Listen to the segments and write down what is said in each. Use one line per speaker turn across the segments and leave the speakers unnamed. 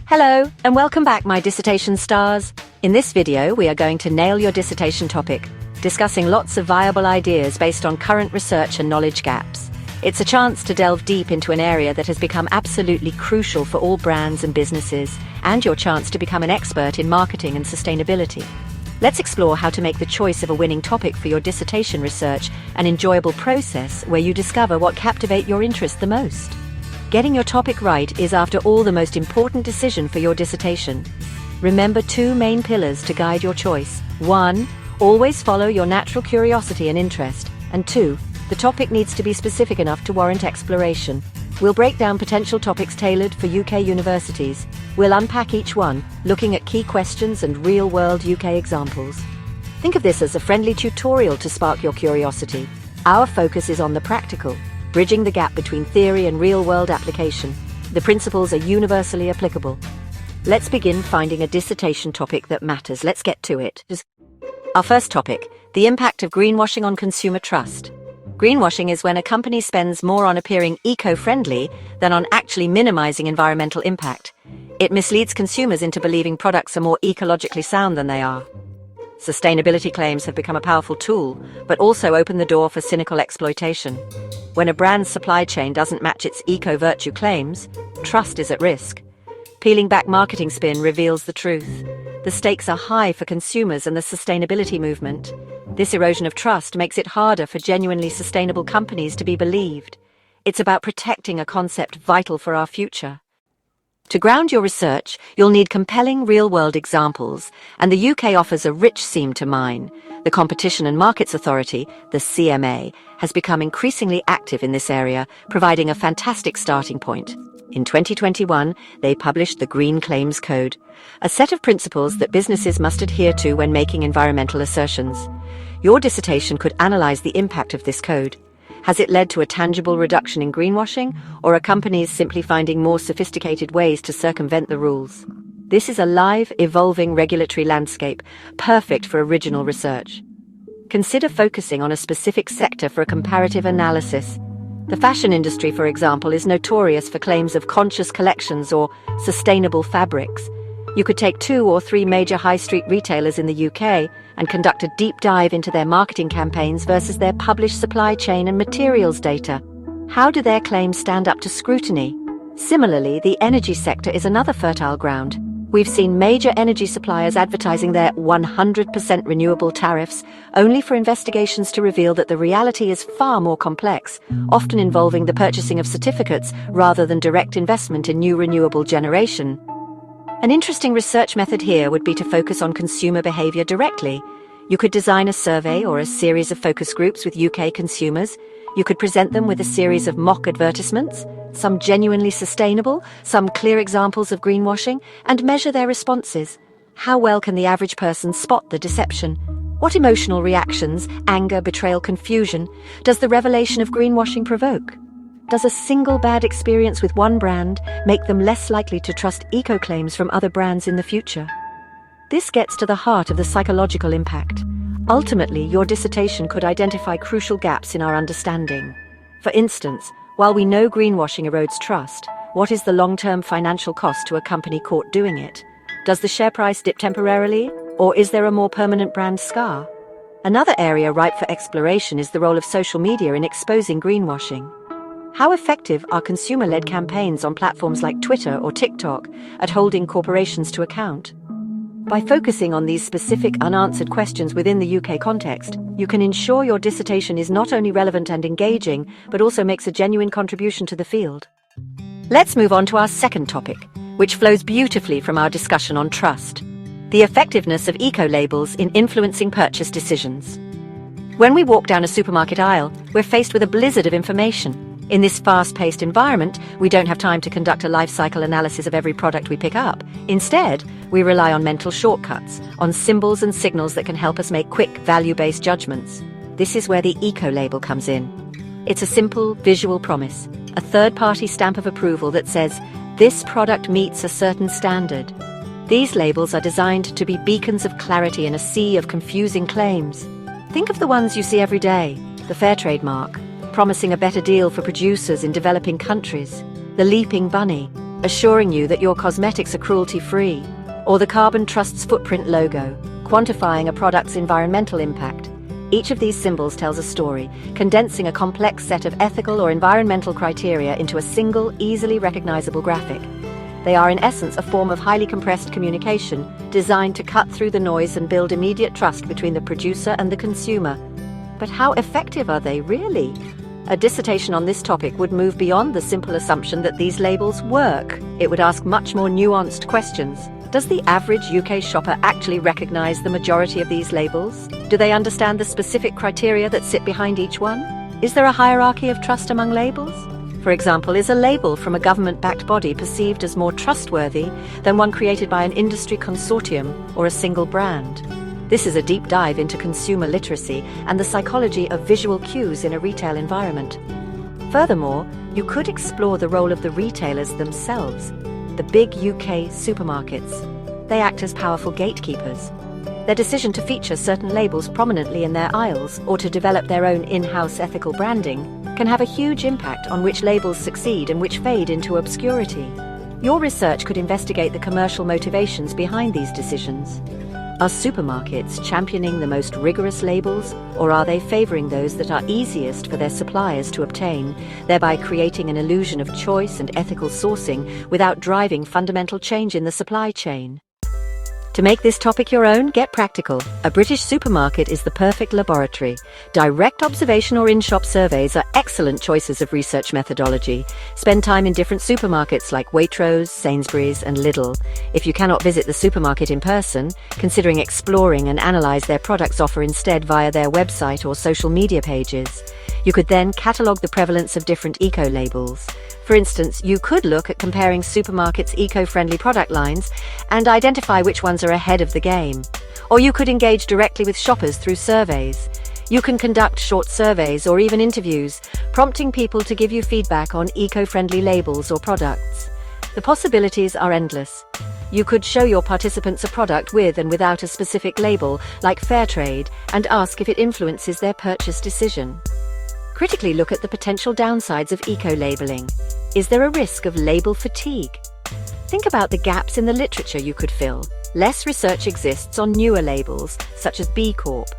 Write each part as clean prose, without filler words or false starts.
Hello, and welcome back, my dissertation stars. In this video, we are going to nail your dissertation topic, discussing lots of viable ideas based on current research and knowledge gaps. It's a chance to delve deep into an area that has become absolutely crucial for all brands and businesses, and your chance to become an expert in marketing and sustainability. Let's explore how to make the choice of a winning topic for your dissertation research an enjoyable process where you discover what captivates your interest the most. Getting your topic right is, after all, the most important decision for your dissertation. Remember two main pillars to guide your choice. 1. Always follow your natural curiosity and interest. And 2. The topic needs to be specific enough to warrant exploration. We'll break down potential topics tailored for UK universities. We'll unpack each one, looking at key questions and real-world UK examples. Think of this as a friendly tutorial to spark your curiosity. Our focus is on the practical, bridging the gap between theory and real-world application. The principles are universally applicable. Let's begin finding a dissertation topic that matters. Let's get to it. Our first topic, the impact of greenwashing on consumer trust. Greenwashing is when a company spends more on appearing eco-friendly than on actually minimizing environmental impact. It misleads consumers into believing products are more ecologically sound than they are. Sustainability claims have become a powerful tool, but also open the door for cynical exploitation. When a brand's supply chain doesn't match its eco-virtue claims, trust is at risk. Peeling back marketing spin reveals the truth. The stakes are high for consumers and the sustainability movement. This erosion of trust makes it harder for genuinely sustainable companies to be believed. It's about protecting a concept vital for our future. To ground your research, you'll need compelling real-world examples, and the UK offers a rich seam to mine. The Competition and Markets Authority, the CMA, has become increasingly active in this area, providing a fantastic starting point. In 2021, they published the Green Claims Code, a set of principles that businesses must adhere to when making environmental assertions. Your dissertation could analyze the impact of this code. Has it led to a tangible reduction in greenwashing, or are companies simply finding more sophisticated ways to circumvent the rules? This is a live, evolving regulatory landscape, perfect for original research. Consider focusing on a specific sector for a comparative analysis. The fashion industry, for example, is notorious for claims of conscious collections or sustainable fabrics. You could take 2 or 3 major high street retailers in the UK and conduct a deep dive into their marketing campaigns versus their published supply chain and materials data. How do their claims stand up to scrutiny? Similarly, the energy sector is another fertile ground. We've seen major energy suppliers advertising their 100% renewable tariffs, only for investigations to reveal that the reality is far more complex, often involving the purchasing of certificates rather than direct investment in new renewable generation. An interesting research method here would be to focus on consumer behavior directly. You could design a survey or a series of focus groups with UK consumers. You could present them with a series of mock advertisements, some genuinely sustainable, some clear examples of greenwashing, and measure their responses. How well can the average person spot the deception? What emotional reactions, anger, betrayal, confusion, does the revelation of greenwashing provoke? Does a single bad experience with one brand make them less likely to trust eco-claims from other brands in the future? This gets to the heart of the psychological impact. Ultimately, your dissertation could identify crucial gaps in our understanding. For instance, while we know greenwashing erodes trust, what is the long-term financial cost to a company caught doing it? Does the share price dip temporarily, or is there a more permanent brand scar? Another area ripe for exploration is the role of social media in exposing greenwashing. How effective are consumer-led campaigns on platforms like Twitter or TikTok at holding corporations to account? By focusing on these specific unanswered questions within the UK context, you can ensure your dissertation is not only relevant and engaging, but also makes a genuine contribution to the field. Let's move on to our second topic, which flows beautifully from our discussion on trust: the effectiveness of eco-labels in influencing purchase decisions. When we walk down a supermarket aisle, we're faced with a blizzard of information. In this fast-paced environment, we don't have time to conduct a life cycle analysis of every product we pick up. Instead, we rely on mental shortcuts, on symbols and signals that can help us make quick, value-based judgments. This is where the eco-label comes in. It's a simple, visual promise, a third-party stamp of approval that says, "This product meets a certain standard." These labels are designed to be beacons of clarity in a sea of confusing claims. Think of the ones you see every day: the Fairtrade mark, promising a better deal for producers in developing countries; the Leaping Bunny, assuring you that your cosmetics are cruelty-free, or the Carbon Trust's footprint logo, quantifying a product's environmental impact. Each of these symbols tells a story, condensing a complex set of ethical or environmental criteria into a single, easily recognizable graphic. They are in essence a form of highly compressed communication, designed to cut through the noise and build immediate trust between the producer and the consumer. But how effective are they really? A dissertation on this topic would move beyond the simple assumption that these labels work. It would ask much more nuanced questions. Does the average UK shopper actually recognize the majority of these labels? Do they understand the specific criteria that sit behind each one? Is there a hierarchy of trust among labels? For example, is a label from a government-backed body perceived as more trustworthy than one created by an industry consortium or a single brand? This is a deep dive into consumer literacy and the psychology of visual cues in a retail environment. Furthermore, you could explore the role of the retailers themselves, the big UK supermarkets. They act as powerful gatekeepers. Their decision to feature certain labels prominently in their aisles or to develop their own in-house ethical branding can have a huge impact on which labels succeed and which fade into obscurity. Your research could investigate the commercial motivations behind these decisions. Are supermarkets championing the most rigorous labels, or are they favoring those that are easiest for their suppliers to obtain, thereby creating an illusion of choice and ethical sourcing without driving fundamental change in the supply chain? To make this topic your own, get practical. A British supermarket is the perfect laboratory. Direct observation or in-shop surveys are excellent choices of research methodology. Spend time in different supermarkets like Waitrose, Sainsbury's and Lidl. If you cannot visit the supermarket in person, considering exploring and analyze their products offer instead via their website or social media pages. You could then catalogue the prevalence of different eco-labels. For instance, you could look at comparing supermarkets' eco-friendly product lines and identify which ones are ahead of the game. Or you could engage directly with shoppers through surveys. You can conduct short surveys or even interviews, prompting people to give you feedback on eco-friendly labels or products. The possibilities are endless. You could show your participants a product with and without a specific label, like Fairtrade, and ask if it influences their purchase decision. Critically look at the potential downsides of eco-labeling. Is there a risk of label fatigue? Think about the gaps in the literature you could fill. Less research exists on newer labels, such as B Corp.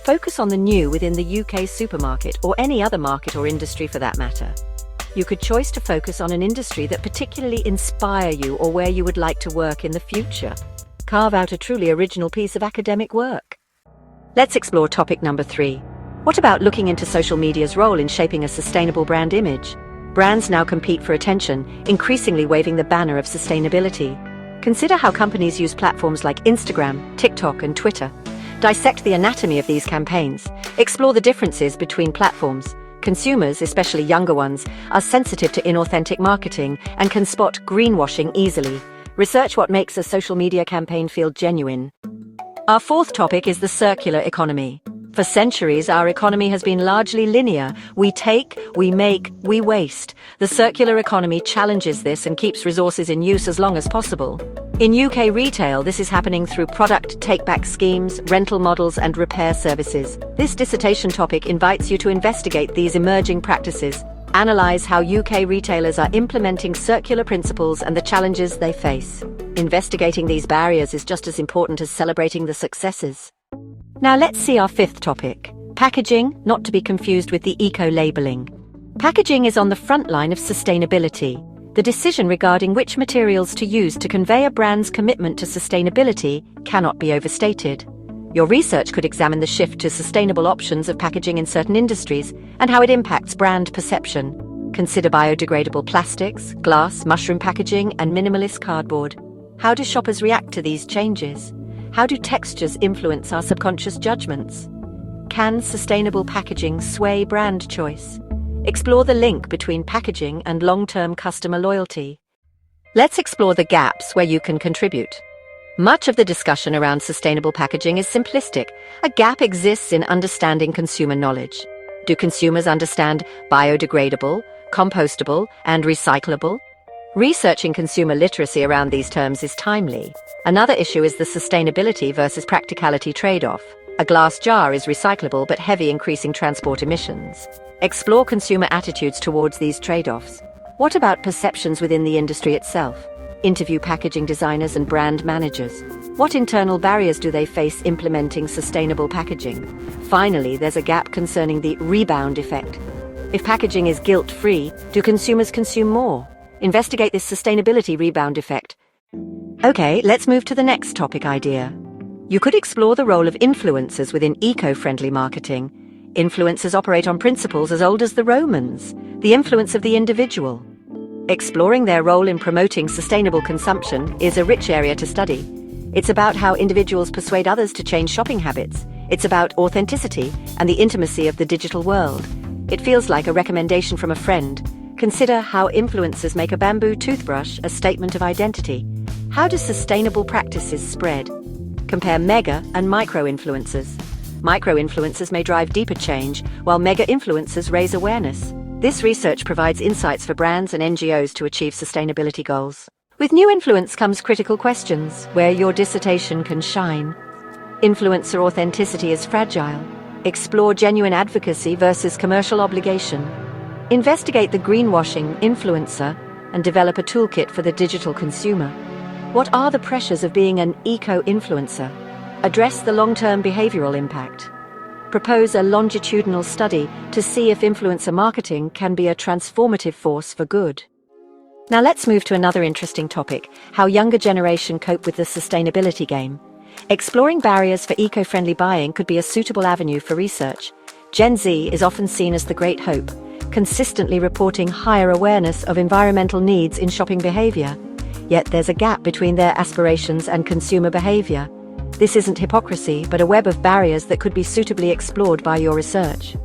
Focus on the new within the UK supermarket or any other market or industry for that matter. You could choose to focus on an industry that particularly inspire you or where you would like to work in the future. Carve out a truly original piece of academic work. Let's explore topic number 3. What about looking into social media's role in shaping a sustainable brand image? Brands now compete for attention, increasingly waving the banner of sustainability. Consider how companies use platforms like Instagram, TikTok, and Twitter. Dissect the anatomy of these campaigns. Explore the differences between platforms. Consumers, especially younger ones, are sensitive to inauthentic marketing and can spot greenwashing easily. Research what makes a social media campaign feel genuine. Our fourth topic is the circular economy. For centuries, our economy has been largely linear. We take, we make, we waste. The circular economy challenges this and keeps resources in use as long as possible. In UK retail, this is happening through product take-back schemes, rental models, and repair services. This dissertation topic invites you to investigate these emerging practices, analyze how UK retailers are implementing circular principles and the challenges they face. Investigating these barriers is just as important as celebrating the successes. Now let's see our fifth topic. Packaging, not to be confused with the eco-labeling. Packaging is on the front line of sustainability. The decision regarding which materials to use to convey a brand's commitment to sustainability cannot be overstated. Your research could examine the shift to sustainable options of packaging in certain industries and how it impacts brand perception. Consider biodegradable plastics, glass, mushroom packaging, and minimalist cardboard. How do shoppers react to these changes? How do textures influence our subconscious judgments? Can sustainable packaging sway brand choice? Explore the link between packaging and long-term customer loyalty. Let's explore the gaps where you can contribute. Much of the discussion around sustainable packaging is simplistic. A gap exists in understanding consumer knowledge. Do consumers understand biodegradable, compostable, and recyclable? Researching consumer literacy around these terms is timely. Another issue is the sustainability versus practicality trade-off. A glass jar is recyclable but heavy, increasing transport emissions. Explore consumer attitudes towards these trade-offs. What about perceptions within the industry itself? Interview packaging designers and brand managers. What internal barriers do they face implementing sustainable packaging? Finally, there's a gap concerning the rebound effect. If packaging is guilt-free, do consumers consume more? Investigate this sustainability rebound effect. Okay, let's move to the next topic idea. You could explore the role of influencers within eco-friendly marketing. Influencers operate on principles as old as the Romans, the influence of the individual. Exploring their role in promoting sustainable consumption is a rich area to study. It's about how individuals persuade others to change shopping habits. It's about authenticity and the intimacy of the digital world. It feels like a recommendation from a friend. Consider how influencers make a bamboo toothbrush a statement of identity. How do sustainable practices spread? Compare mega and micro-influencers. Micro-influencers may drive deeper change, while mega-influencers raise awareness. This research provides insights for brands and NGOs to achieve sustainability goals. With new influence comes critical questions, where your dissertation can shine. Influencer authenticity is fragile. Explore genuine advocacy versus commercial obligation. Investigate the greenwashing influencer and develop a toolkit for the digital consumer. What are the pressures of being an eco-influencer? Address the long-term behavioral impact. Propose a longitudinal study to see if influencer marketing can be a transformative force for good. Now let's move to another interesting topic, how younger generation cope with the sustainability game. Exploring barriers for eco-friendly buying could be a suitable avenue for research. Gen Z is often seen as the great hope, consistently reporting higher awareness of environmental needs in shopping behavior. Yet there's a gap between their aspirations and consumer behavior. This isn't hypocrisy, but a web of barriers that could be suitably explored by your research.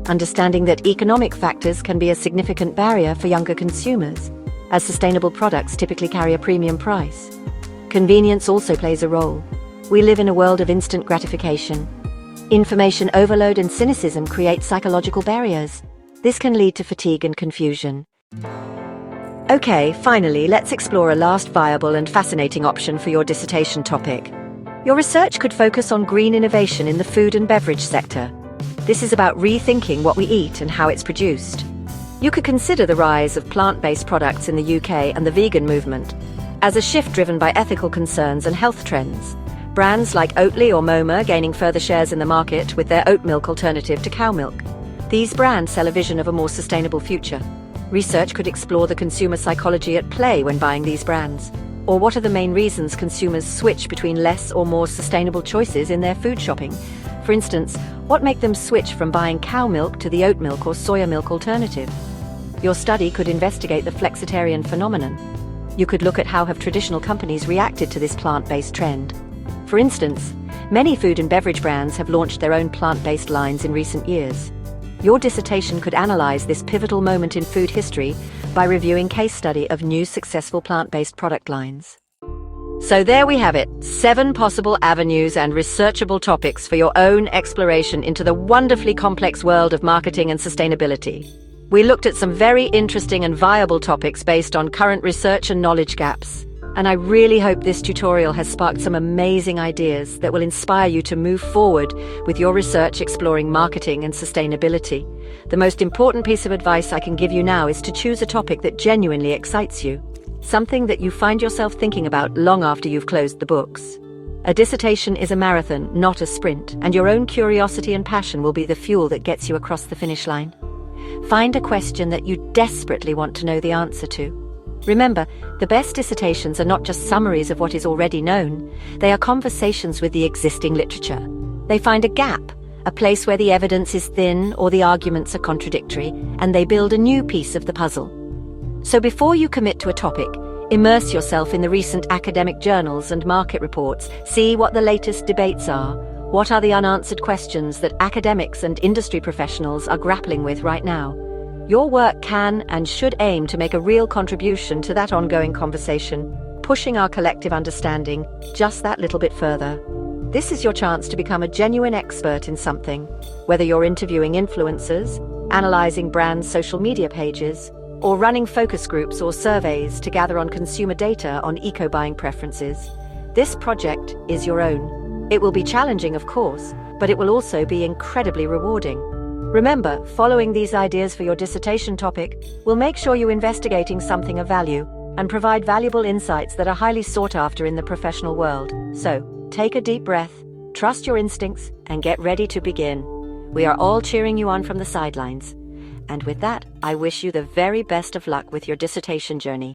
Understanding that economic factors can be a significant barrier for younger consumers, as sustainable products typically carry a premium price. Convenience also plays a role. We live in a world of instant gratification. Information overload and cynicism create psychological barriers. This can lead to fatigue and confusion. Okay, finally, let's explore a last viable and fascinating option for your dissertation topic. Your research could focus on green innovation in the food and beverage sector. This is about rethinking what we eat and how it's produced. You could consider the rise of plant-based products in the UK and the vegan movement as a shift driven by ethical concerns and health trends. Brands like Oatly or Moma gaining further shares in the market with their oat milk alternative to cow milk. These brands sell a vision of a more sustainable future. Research could explore the consumer psychology at play when buying these brands. Or what are the main reasons consumers switch between less or more sustainable choices in their food shopping? For instance, what makes them switch from buying cow milk to the oat milk or soya milk alternative? Your study could investigate the flexitarian phenomenon. You could look at how have traditional companies reacted to this plant-based trend. For instance, many food and beverage brands have launched their own plant-based lines in recent years. Your dissertation could analyze this pivotal moment in food history by reviewing case study of new successful plant-based product lines. So there we have it, 7 possible avenues and researchable topics for your own exploration into the wonderfully complex world of marketing and sustainability. We looked at some very interesting and viable topics based on current research and knowledge gaps. And I really hope this tutorial has sparked some amazing ideas that will inspire you to move forward with your research exploring marketing and sustainability. The most important piece of advice I can give you now is to choose a topic that genuinely excites you, something that you find yourself thinking about long after you've closed the books. A dissertation is a marathon, not a sprint, and your own curiosity and passion will be the fuel that gets you across the finish line. Find a question that you desperately want to know the answer to. Remember, the best dissertations are not just summaries of what is already known. They are conversations with the existing literature. They find a gap, a place where the evidence is thin or the arguments are contradictory, and they build a new piece of the puzzle. So before you commit to a topic, immerse yourself in the recent academic journals and market reports. See what the latest debates are. What are the unanswered questions that academics and industry professionals are grappling with right now? Your work can and should aim to make a real contribution to that ongoing conversation, pushing our collective understanding just that little bit further. This is your chance to become a genuine expert in something, whether you're interviewing influencers, analyzing brands' social media pages, or running focus groups or surveys to gather on consumer data on eco-buying preferences. This project is your own. It will be challenging, of course, but it will also be incredibly rewarding. Remember, following these ideas for your dissertation topic will make sure you're investigating something of value and provide valuable insights that are highly sought after in the professional world. So, take a deep breath, trust your instincts, and get ready to begin. We are all cheering you on from the sidelines. And with that, I wish you the very best of luck with your dissertation journey.